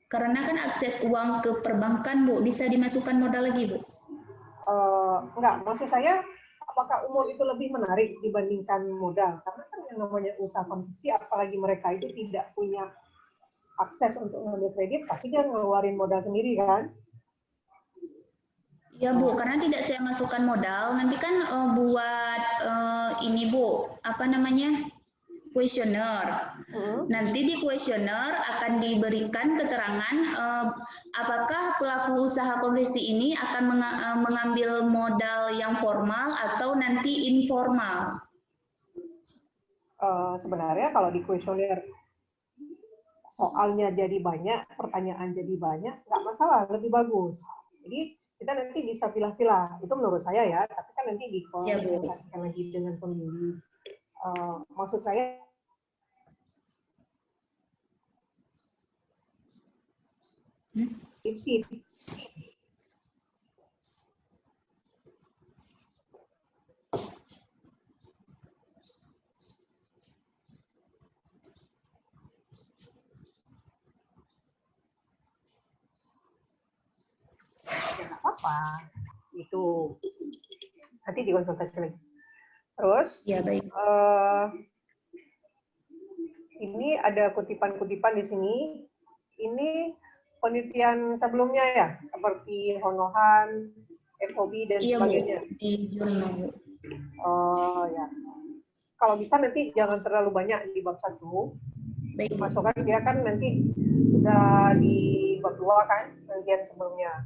Speaker 1: Karena kan akses uang ke perbankan, Bu, bisa dimasukkan modal lagi, Bu?
Speaker 5: Enggak, maksud saya apakah umur itu lebih menarik dibandingkan modal? Karena kan yang namanya usaha konveksi, apalagi mereka itu tidak punya akses untuk mengambil kredit, pasti dia ngeluarin modal sendiri kan?
Speaker 1: Ya, Bu, karena tidak saya masukkan modal, nanti kan buat ini, Bu, apa namanya? Kuesioner. Nanti di kuesioner akan diberikan keterangan apakah pelaku usaha konveksi ini akan mengambil modal yang formal atau nanti informal.
Speaker 5: Sebenarnya kalau di kuesioner soalnya jadi banyak, pertanyaan jadi banyak, nggak masalah, lebih bagus. Jadi kita nanti bisa pilah-pilah. Itu menurut saya ya, tapi kan nanti dikomunikasikan lagi dengan pemilih. Maksud saya titip. Ya nggak apa-apa. Itu nanti dikonsultasi lagi. Terus,
Speaker 1: ya, baik.
Speaker 5: Ini ada kutipan-kutipan di sini. Ini penelitian sebelumnya ya, seperti Honohan, FOB, dan sebagainya.
Speaker 1: Bu, di jurnal, Bu.
Speaker 5: Oh ya. Kalau bisa nanti jangan terlalu banyak di bab 1.
Speaker 1: Baik, Bu.
Speaker 5: Masukkan dia kan nanti sudah di bab 2 kan, penelitian sebelumnya.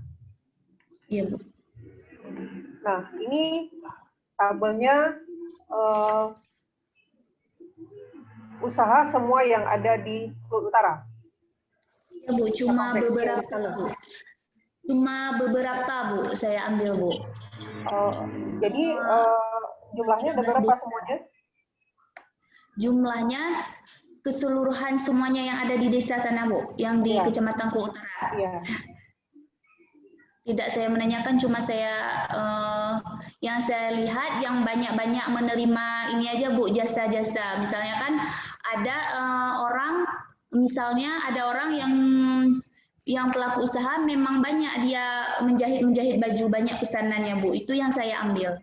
Speaker 1: Iya, Bu.
Speaker 5: Nah, ini tabelnya usaha semua yang ada di Pulau Utara.
Speaker 1: Ya, Bu, cuma beberapa, Bu. Cuma beberapa, Bu, saya ambil, Bu.
Speaker 5: Jadi jumlahnya ada berapa semuanya?
Speaker 1: Jumlahnya keseluruhan semuanya yang ada di desa sana, Bu, yang di Kecamatan Pulau Utara.
Speaker 5: Iya.
Speaker 1: Tidak saya menanyakan, cuma saya yang saya lihat yang banyak-banyak menerima ini aja, Bu, jasa-jasa. Misalnya kan ada ada orang yang pelaku usaha memang banyak dia menjahit baju, banyak pesanannya, Bu. Itu yang saya ambil.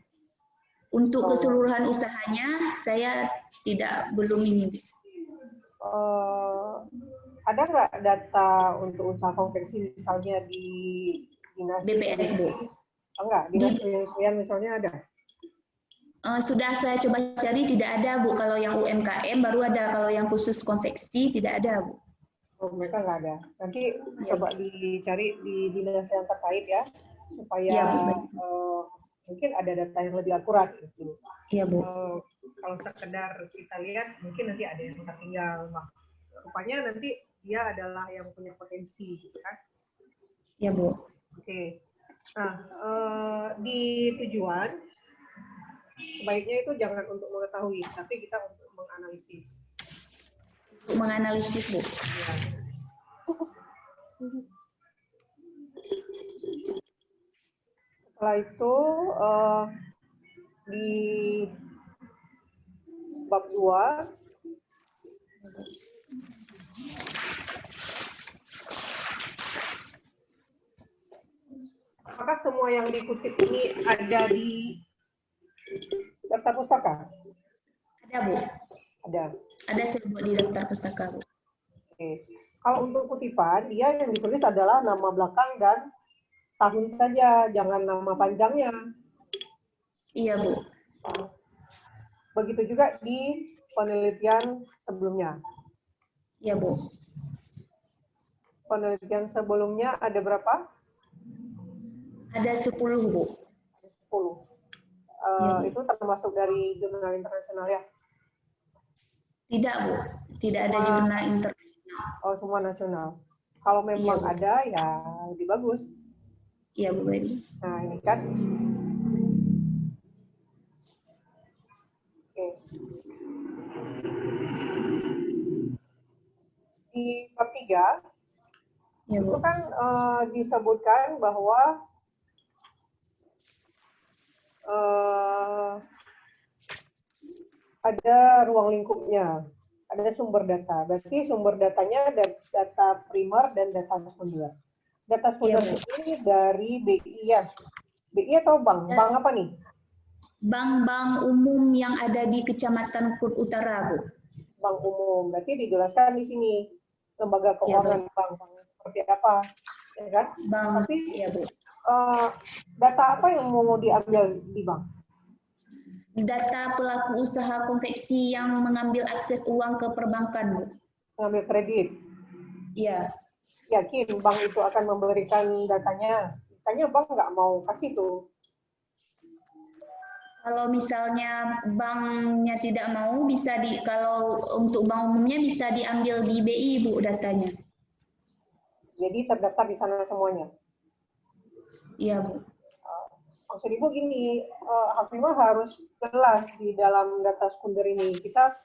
Speaker 1: Untuk keseluruhan usahanya saya belum ini.
Speaker 5: Ada nggak data untuk usaha konveksi misalnya di dinas
Speaker 1: BPS, Bu?
Speaker 5: Enggak, dinas perindustrian misalnya ada?
Speaker 1: Sudah saya coba cari, tidak ada, Bu. Kalau yang UMKM baru ada, kalau yang khusus konveksi tidak ada, Bu.
Speaker 5: Oh, mereka nggak ada. Nanti coba dicari di dinas yang terkait ya, supaya mungkin ada data yang lebih akurat gitu.
Speaker 1: Iya, Bu.
Speaker 5: Kalau sekedar kita lihat, mungkin nanti ada yang tertinggal. Rupanya nanti dia adalah yang punya potensi, gitu kan?
Speaker 1: Iya, Bu.
Speaker 5: Oke. Nah, di tujuan sebaiknya itu jangan untuk mengetahui, tapi kita untuk menganalisis.
Speaker 1: Untuk menganalisis, Bu.
Speaker 5: Ya. Setelah itu di bab 2 apakah semua yang dikutip ini ada di daftar pustaka?
Speaker 1: Ada, Bu.
Speaker 5: Ada.
Speaker 1: Ada, saya buat di daftar pustaka, Bu.
Speaker 5: Oke. Kalau untuk kutipan, dia yang ditulis adalah nama belakang dan tahun saja, jangan nama panjangnya.
Speaker 1: Iya, Bu.
Speaker 5: Begitu juga di penelitian sebelumnya.
Speaker 1: Iya, Bu.
Speaker 5: Penelitian sebelumnya ada berapa?
Speaker 1: Ada 10, Bu.
Speaker 5: 10. Itu termasuk dari jurnal internasional ya?
Speaker 1: Tidak, Bu. Tidak ada jurnal internasional.
Speaker 5: Oh, semua nasional. Kalau memang ada, ya lebih bagus.
Speaker 1: Iya, Bu. Baik.
Speaker 5: Nah, ini kan. Oke. di bab 3
Speaker 1: Ya,
Speaker 5: itu
Speaker 1: Bu.
Speaker 5: kan disebutkan bahwa ada ruang lingkupnya, ada sumber data. Berarti sumber datanya ada data primer dan data sekunder. Data sekunder
Speaker 1: Iya, Bu.
Speaker 5: ini dari BI ya. BI atau bank? Bank apa nih?
Speaker 1: Bank-bank umum yang ada di Kecamatan Kut Utara, Bu.
Speaker 5: Bank umum. Berarti dijelaskan di sini lembaga keuangan bank seperti apa, ya kan?
Speaker 1: Bank,
Speaker 5: Tapi
Speaker 1: ya, Bu.
Speaker 5: data apa yang mau diambil di bank?
Speaker 1: Data pelaku usaha konveksi yang mengambil akses uang ke perbankan, Bu.
Speaker 5: Mengambil kredit.
Speaker 1: Iya.
Speaker 5: Yakin bank itu akan memberikan datanya? Misalnya bank nggak mau kasih tuh.
Speaker 1: Kalau misalnya banknya tidak mau, bisa kalau untuk bank umumnya bisa diambil di BI, Bu, datanya.
Speaker 5: Jadi terdaftar di sana semuanya.
Speaker 1: Iya, Bu.
Speaker 5: Maksud Ibu gini, Hafimah harus jelas di dalam data sekunder ini. Kita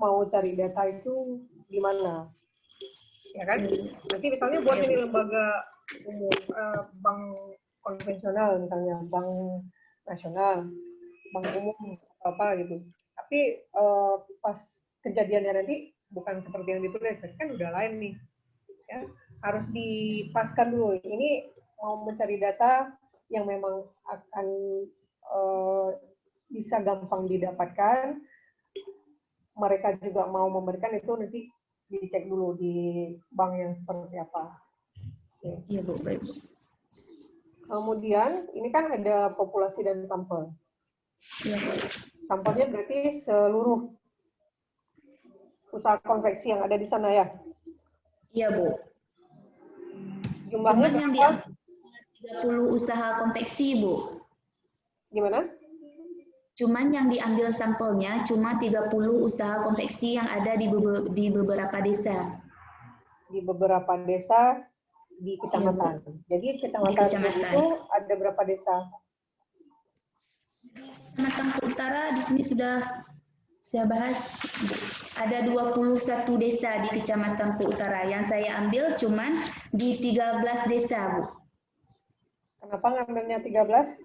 Speaker 5: mau cari data itu di mana, ya kan? Nanti misalnya buat ini lembaga umum, bank konvensional misalnya, bank nasional, bank umum apa gitu. Tapi pas kejadiannya nanti bukan seperti yang ditulis, kan udah lain nih. Ya, harus dipaskan dulu. Ini mau mencari data yang memang akan bisa gampang didapatkan, mereka juga mau memberikan, itu nanti dicek dulu di bank yang seperti apa.
Speaker 1: Iya, Bu. Baik.
Speaker 5: Kemudian ini kan ada populasi dan sampel.
Speaker 1: Iya, Bu.
Speaker 5: Sampelnya berarti seluruh usaha konveksi yang ada di sana ya.
Speaker 1: Iya, Bu.
Speaker 5: Jumlahnya
Speaker 1: Cuman yang
Speaker 5: berapa?
Speaker 1: 30 usaha konveksi, Bu.
Speaker 5: Gimana?
Speaker 1: Cuman yang diambil sampelnya cuma 30 usaha konveksi yang ada di beberapa desa.
Speaker 5: Di beberapa desa di kecamatan. Jadi kecamatan itu ada berapa desa?
Speaker 1: Kecamatan Kut Utara di sini sudah saya bahas, ada 21 desa di Kecamatan Kut Utara. Yang saya ambil cuman di 13 desa, Bu.
Speaker 5: Kenapa ngambilnya 13?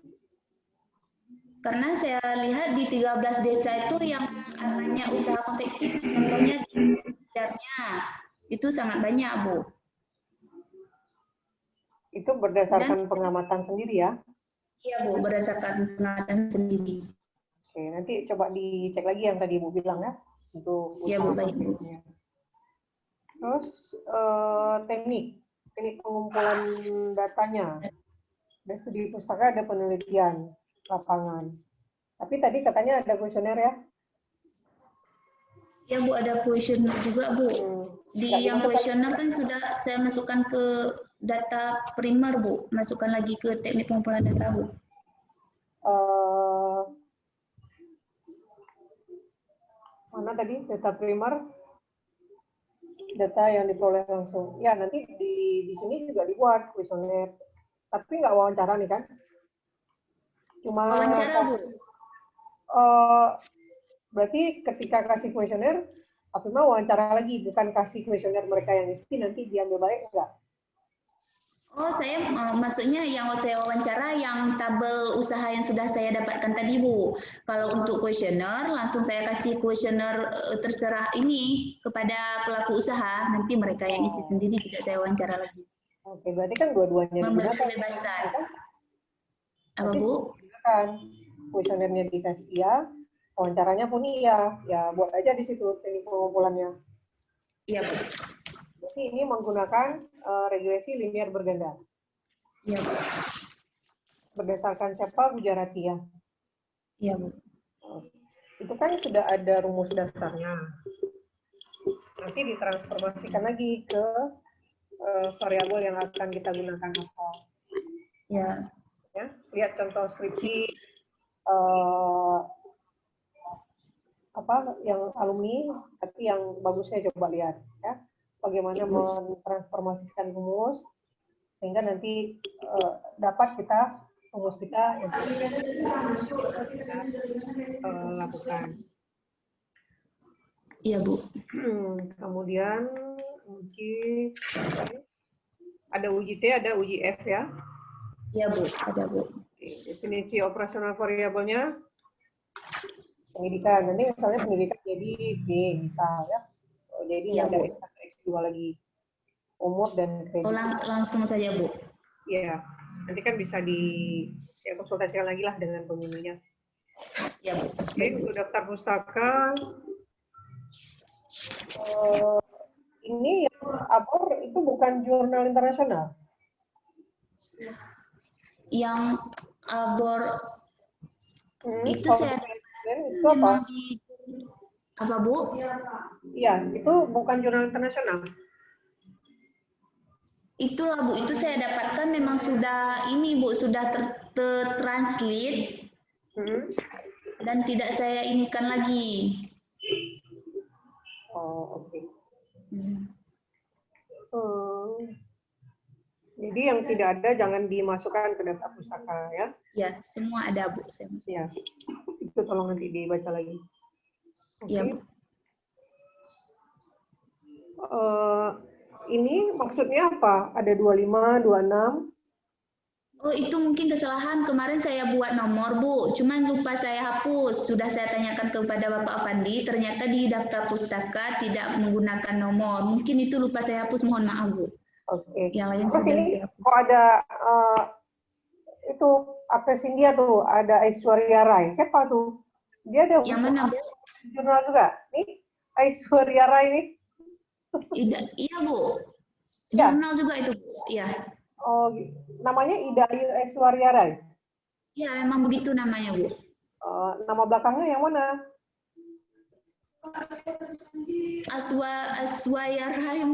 Speaker 1: Karena saya lihat di 13 desa itu yang namanya usaha konveksi, contohnya di Jarnya, itu sangat banyak, Bu.
Speaker 5: Itu berdasarkan pengamatan sendiri ya?
Speaker 1: Iya, Bu, berdasarkan pengamatan sendiri.
Speaker 5: Oke, nanti coba dicek lagi yang tadi Ibu bilang ya, untuk
Speaker 1: Iya, Bu,
Speaker 5: usaha
Speaker 1: baik, Bu.
Speaker 5: konveksinya. Terus teknik pengumpulan datanya. Ada studi pustaka, ada penelitian lapangan. Tapi tadi katanya ada kuesioner ya?
Speaker 1: Ya, Bu, ada kuesioner juga, Bu. Di yang kuesioner kan sudah saya masukkan ke data primer, Bu. Masukkan lagi ke teknik pengumpulan data, Bu.
Speaker 5: Mana tadi data primer? Data yang diperoleh langsung. Ya, nanti di sini juga dibuat kuesioner. Tapi nggak wawancara nih kan? Cuma
Speaker 1: wawancara, Bu.
Speaker 5: Berarti ketika kasih kuesioner, Hafimah wawancara lagi, bukan kasih kuesioner mereka yang isi, nanti diambil balik enggak?
Speaker 1: Oh, saya maksudnya yang saya wawancara yang tabel usaha yang sudah saya dapatkan tadi, Bu. Kalau untuk kuesioner, langsung saya kasih kuesioner terserah ini kepada pelaku usaha, nanti mereka yang isi sendiri, tidak saya wawancara lagi.
Speaker 5: Oke, berarti kan dua-duanya
Speaker 1: Memberi
Speaker 5: digunakan.
Speaker 1: kebebasan.
Speaker 5: Kan?
Speaker 1: Apa, Bu?
Speaker 5: Kan kuesionernya dikasih iya, wawancaranya pun iya. Ya, buat aja di situ teknik pengumpulannya.
Speaker 1: Iya, Bu.
Speaker 5: Jadi ini menggunakan regresi linear berganda.
Speaker 1: Iya, Bu.
Speaker 5: Berdasarkan siapa? Gujarati ya?
Speaker 1: Iya, Bu.
Speaker 5: Itu kan sudah ada rumus dasarnya. Nanti ditransformasikan lagi ke variabel yang akan kita gunakan apa.
Speaker 1: Ya.
Speaker 5: Ya, lihat contoh skripsi apa yang alumni, tapi yang bagusnya coba lihat ya. Bagaimana mentransformasikan rumus sehingga nanti dapat kita rumus kita yang lakukan.
Speaker 1: Iya, Bu.
Speaker 5: Kemudian Uji, ada uji T, ada uji F ya.
Speaker 1: Ya Bu, ada Bu.
Speaker 5: Oke, definisi operasional variabelnya pendidikan. Nanti misalnya pendidikan jadi B misal ya. Oh, jadi
Speaker 1: Ya,
Speaker 5: nggak ada
Speaker 1: Bu.
Speaker 5: X1, X2 lagi. Umur dan kredit.
Speaker 1: Langsung saja Bu.
Speaker 5: Ya, nanti kan bisa konsultasikan lagi lah dengan pemilihnya.
Speaker 1: Ya Bu.
Speaker 5: Oke, untuk daftar pustaka, ini yang Abor itu bukan jurnal internasional.
Speaker 1: Yang Abor itu saya
Speaker 5: itu apa?
Speaker 1: memang apa Bu?
Speaker 5: Iya, itu bukan jurnal internasional.
Speaker 1: Itulah Bu, itu saya dapatkan memang sudah ini Bu, sudah tertranslate dan tidak saya inikan lagi.
Speaker 5: Oh, oke. Jadi yang tidak ada jangan dimasukkan ke daftar pustaka ya.
Speaker 1: Ya, semua ada Bu.
Speaker 5: Ya, itu tolong nanti dibaca lagi. Oke.
Speaker 1: Ya, Bu.
Speaker 5: Ini maksudnya apa? Ada 25, 26.
Speaker 1: Oh, itu mungkin kesalahan. Kemarin saya buat nomor, Bu. Cuman lupa saya hapus. Sudah saya tanyakan kepada Bapak Afandi, ternyata di daftar pustaka tidak menggunakan nomor. Mungkin itu lupa saya hapus, mohon maaf, Bu.
Speaker 5: Oke.
Speaker 1: Yang lain
Speaker 5: Terus
Speaker 1: sudah
Speaker 5: ini
Speaker 1: saya hapus.
Speaker 5: kok ada itu aktris India tuh, ada Aishwarya Rai. Siapa tuh? Dia ada
Speaker 1: Yang mana, Bu?
Speaker 5: jurnal juga. Nih, Aishwarya Rai nih.
Speaker 1: Iya, Bu.
Speaker 5: Ya.
Speaker 1: Jurnal juga itu, Bu. Iya.
Speaker 5: Oh, namanya Ida Aishwarya Rai.
Speaker 1: Iya, memang begitu namanya, Bu.
Speaker 5: Nama belakangnya yang mana?
Speaker 1: Aswaya Rahim.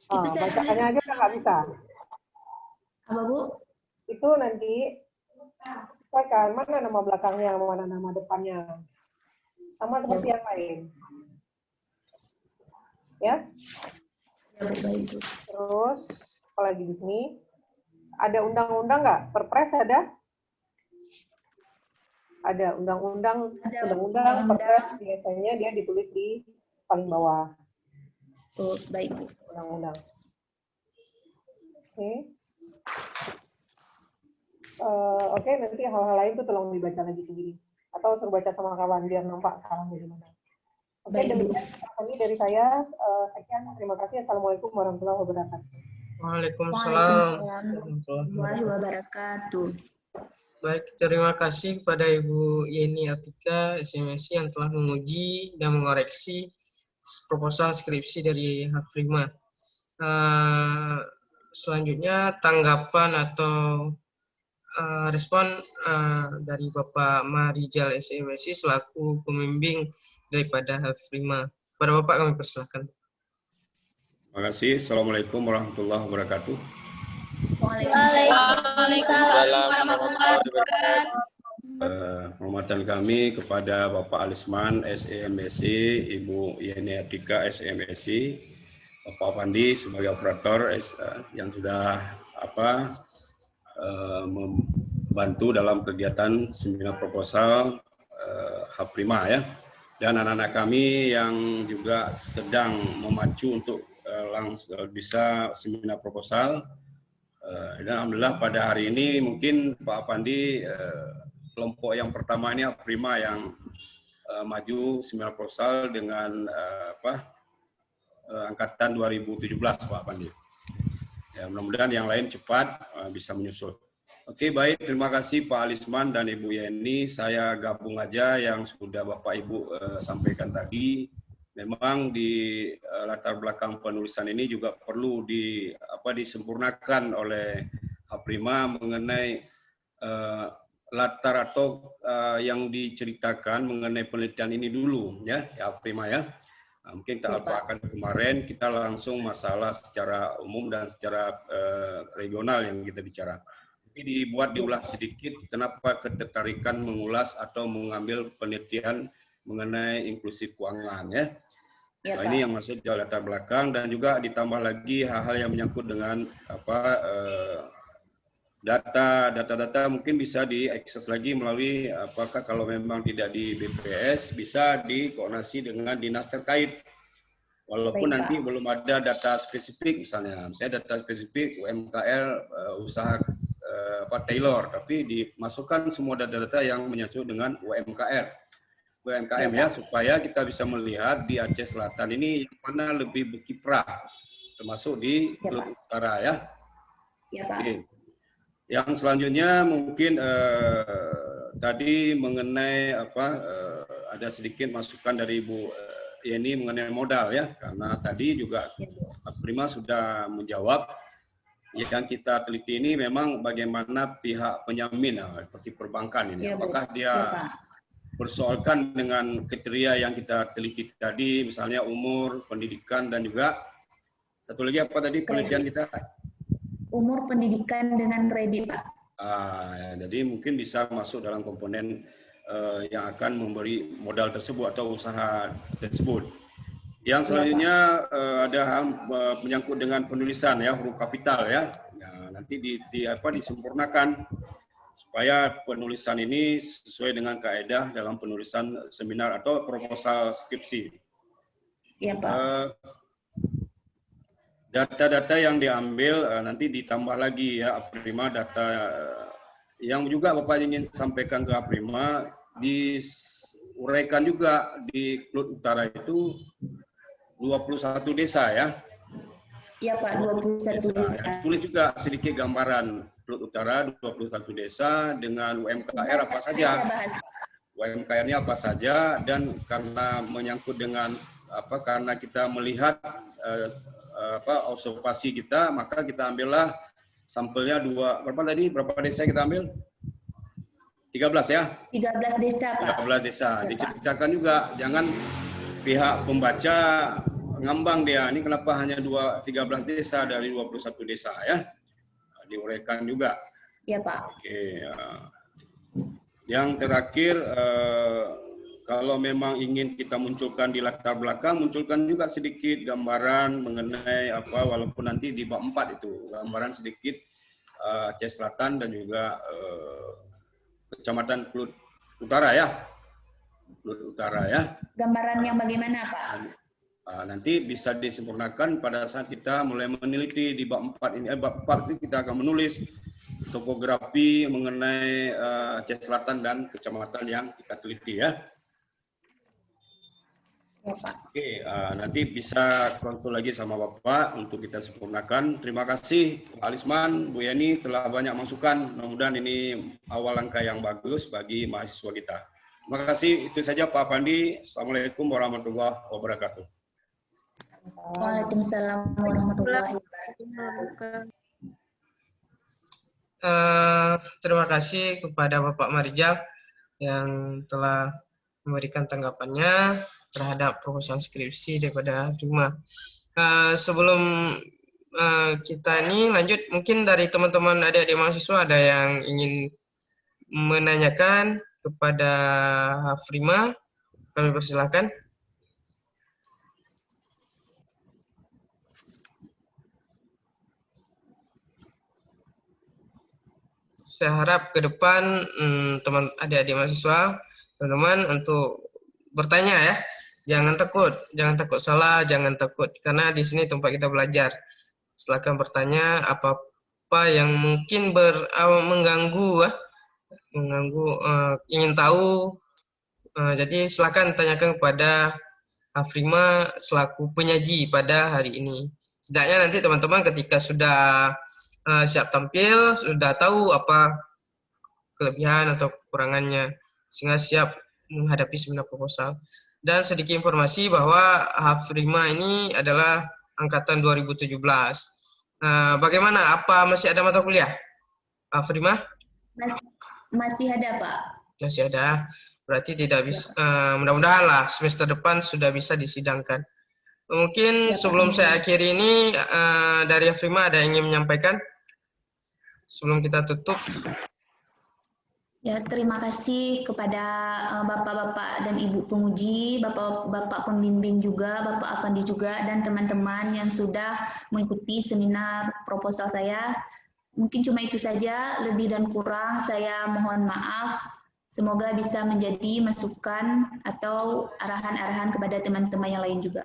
Speaker 1: Itu saya
Speaker 5: bacaannya aja kan nggak bisa.
Speaker 1: Apa, Bu?
Speaker 5: Itu nanti sesuaikan mana nama belakangnya, mana nama depannya. Sama seperti yang lain. Ya. Terus, apalagi di sini? Ada undang-undang nggak? Perpres ada? Ada undang-undang, perpres biasanya dia ditulis di paling bawah.
Speaker 1: Oh, baik.
Speaker 5: Undang-undang. Oke. Oke, nanti hal-hal lain itu tolong dibaca lagi sendiri. Atau suruh baca sama kawan biar nampak salahnya di mana. Oke, demikian ini dari saya. Sekian, terima kasih. Assalamualaikum warahmatullahi wabarakatuh.
Speaker 3: Waalaikumsalam
Speaker 1: warahmatullahi wabarakatuh.
Speaker 3: Baik, terima kasih kepada Ibu Yeni Atika, SMSI yang telah menguji dan mengoreksi proposal skripsi dari Hafrima. Selanjutnya tanggapan atau respon dari Bapak Marijal SMSI selaku pembimbing daripada Hafrima. Pada Bapak kami persilakan.
Speaker 6: Terima kasih. Assalamualaikum warahmatullahi wabarakatuh.
Speaker 1: Waalaikumsalam warahmatullahi wabarakatuh.
Speaker 6: Hormatan kami kepada Bapak Alisman SMSI, Ibu Yeni Atika SMSI, Bapak Afandi sebagai operator yang sudah membantu dalam kegiatan seminar proposal Hafrima ya, dan anak-anak kami yang juga sedang memacu untuk bisa seminar proposal. Dan alhamdulillah pada hari ini mungkin Pak Afandi kelompok yang pertama ini Hafrima yang maju seminar proposal dengan angkatan 2017 Pak Afandi. Ya, mudah-mudahan yang lain cepat bisa menyusul. Oke, baik, terima kasih Pak Alisman dan Ibu Yeni. Saya gabung aja yang sudah Bapak Ibu sampaikan tadi. Memang di latar belakang penulisan ini juga perlu disempurnakan oleh Hafrima mengenai latar atau yang diceritakan mengenai penelitian ini dulu ya Hafrima ya. Nah, mungkin kita lupakan kemarin, kita langsung masalah secara umum dan secara regional yang kita bicara. Tapi diulas sedikit kenapa ketertarikan mengulas atau mengambil penelitian mengenai inklusi keuangan ya. Nah, ini yang masuk di latar belakang dan juga ditambah lagi hal-hal yang menyangkut dengan data mungkin bisa diakses lagi melalui apakah kalau memang tidak di BPS bisa dikoordinasi dengan dinas terkait Walaupun
Speaker 1: Baik,
Speaker 6: nanti
Speaker 1: Pak.
Speaker 6: belum ada data spesifik, misalnya data spesifik UMKR usaha Taylor, tapi dimasukkan semua data-data yang menyangkut dengan UMKM ya, supaya kita bisa melihat di Aceh Selatan ini yang mana lebih berkiprah, termasuk di
Speaker 1: Ya,
Speaker 6: Maluku
Speaker 1: Pak.
Speaker 6: Utara ya.
Speaker 1: Ya, Pak.
Speaker 6: Oke. Yang selanjutnya mungkin tadi mengenai ada sedikit masukan dari Bu Yeni mengenai modal ya, karena tadi juga Prima sudah menjawab. Yang kita teliti ini memang bagaimana pihak penyamin seperti perbankan ini,
Speaker 1: Ya,
Speaker 6: apakah
Speaker 1: ya,
Speaker 6: dia
Speaker 1: Pak.
Speaker 6: persoalkan dengan kriteria yang kita teliti tadi, misalnya umur, pendidikan, dan juga satu lagi apa tadi penelitian kita?
Speaker 1: Umur, pendidikan dengan kredit, Pak.
Speaker 6: Jadi mungkin bisa masuk dalam komponen yang akan memberi modal tersebut atau usaha tersebut. Yang selanjutnya ada hal menyangkut dengan penulisan ya, huruf kapital ya. Nanti disempurnakan supaya penulisan ini sesuai dengan kaedah dalam penulisan seminar atau proposal skripsi.
Speaker 1: Ya, Pak.
Speaker 6: Data-data yang diambil nanti ditambah lagi ya Aprima, data yang juga Bapak ingin sampaikan ke Aprima, diuraikan juga di Klut Utara itu 21 desa ya.
Speaker 1: Ya, Pak, 21 desa.
Speaker 6: Ya, tulis juga sedikit gambaran Klut Utara 21 desa dengan UMKR apa saja. UMKR-nya apa saja, dan karena menyangkut dengan karena kita melihat observasi kita, maka kita ambillah sampelnya berapa desa kita ambil? 13 ya?
Speaker 1: 13 desa, Pak.
Speaker 6: 13 desa.
Speaker 1: Ya,
Speaker 6: diceritakan juga, jangan pihak pembaca ngambang dia, ini kenapa hanya 13 desa dari 21 desa ya? Diuraikan juga.
Speaker 1: Ya, Pak.
Speaker 6: Oke. Yang terakhir, kalau memang ingin kita munculkan di latar belakang, munculkan juga sedikit gambaran mengenai walaupun nanti di bab 4 itu, gambaran sedikit Aceh Selatan dan juga Kecamatan Klut Utara ya. Klut Utara ya.
Speaker 1: Gambaran yang bagaimana, Pak?
Speaker 6: Nanti bisa disempurnakan pada saat kita mulai meneliti di bab 4 ini. Bab 4 ini kita akan menulis topografi mengenai Aceh Selatan dan kecamatan yang kita teliti ya.
Speaker 1: Ya, Pak.
Speaker 6: Oke, nanti bisa konsul lagi sama Bapak untuk kita sempurnakan. Terima kasih Pak Alisman, Bu Yani telah banyak masukan. Mudah-mudahan ini awal langkah yang bagus bagi mahasiswa kita. Terima kasih, itu saja Pak Pandi. Assalamualaikum warahmatullahi wabarakatuh.
Speaker 1: Waalaikumsalam warahmatullahi wabarakatuh.
Speaker 3: Terima kasih kepada Bapak Marijal yang telah memberikan tanggapannya terhadap proposal skripsi daripada Prima. Sebelum kita ini lanjut, mungkin dari teman-teman adik-adik mahasiswa ada yang ingin menanyakan kepada Prima, kami persilakan. Saya harap ke depan teman adik-adik mahasiswa, teman-teman untuk bertanya ya. Jangan takut salah, jangan takut karena di sini tempat kita belajar. Silakan bertanya apa yang mungkin mengganggu, ingin tahu. Jadi silakan tanyakan kepada Prima selaku penyaji pada hari ini. Setidaknya nanti teman-teman ketika sudah siap tampil, sudah tahu apa kelebihan atau kekurangannya, sehingga siap menghadapi seminar proposal. Dan sedikit informasi bahwa Prima ini adalah angkatan 2017. Bagaimana? Apa masih ada mata kuliah? Prima?
Speaker 1: Masih ada, Pak.
Speaker 3: Masih ada. Berarti tidak bisa. Mudah-mudahan lah semester depan sudah bisa disidangkan. Mungkin sebelum saya akhiri ini, dari Prima ada yang ingin menyampaikan sebelum kita tutup?
Speaker 1: Ya, terima kasih kepada Bapak-Bapak dan Ibu penguji, Bapak-Bapak pembimbing juga, Bapak Afandi juga, dan teman-teman yang sudah mengikuti seminar proposal saya. Mungkin cuma itu saja, lebih dan kurang saya mohon maaf. Semoga bisa menjadi masukan atau arahan-arahan kepada teman-teman yang lain juga.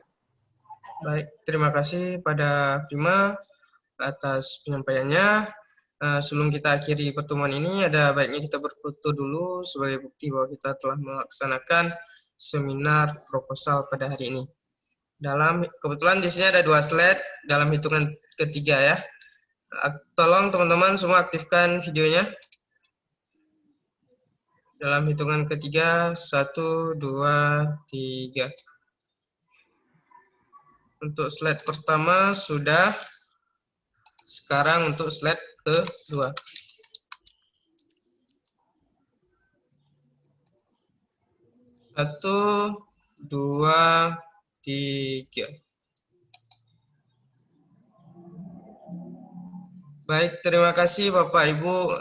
Speaker 3: Baik, terima kasih pada Prima atas penyampaiannya. Sebelum kita akhiri pertemuan ini, ada baiknya kita berfoto dulu sebagai bukti bahwa kita telah melaksanakan seminar proposal pada hari ini. Kebetulan di sini ada 2 slide dalam hitungan ketiga ya. Tolong teman-teman semua aktifkan videonya. Dalam hitungan ketiga, 1, 2, 3. Untuk slide pertama sudah. Sekarang untuk slide kedua. Satu, 2, 3. Baik, terima kasih Bapak Ibu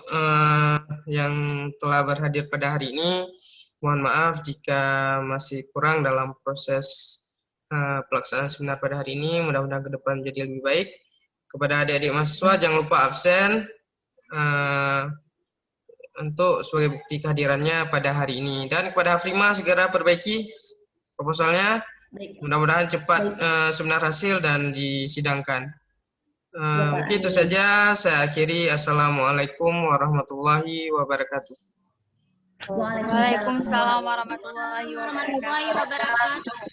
Speaker 3: yang telah berhadir pada hari ini. Mohon maaf jika masih kurang dalam proses pelaksanaan seminar pada hari ini. Mudah-mudahan ke depan menjadi lebih baik. Kepada adik-adik mahasiswa, jangan lupa absen untuk sebagai bukti kehadirannya pada hari ini. Dan kepada Afrima, segera perbaiki proposalnya. Mudah-mudahan cepat seminar hasil dan disidangkan. Mungkin itu saja. Saya akhiri. Assalamualaikum warahmatullahi wabarakatuh.
Speaker 7: Waalaikumsalam warahmatullahi wabarakatuh.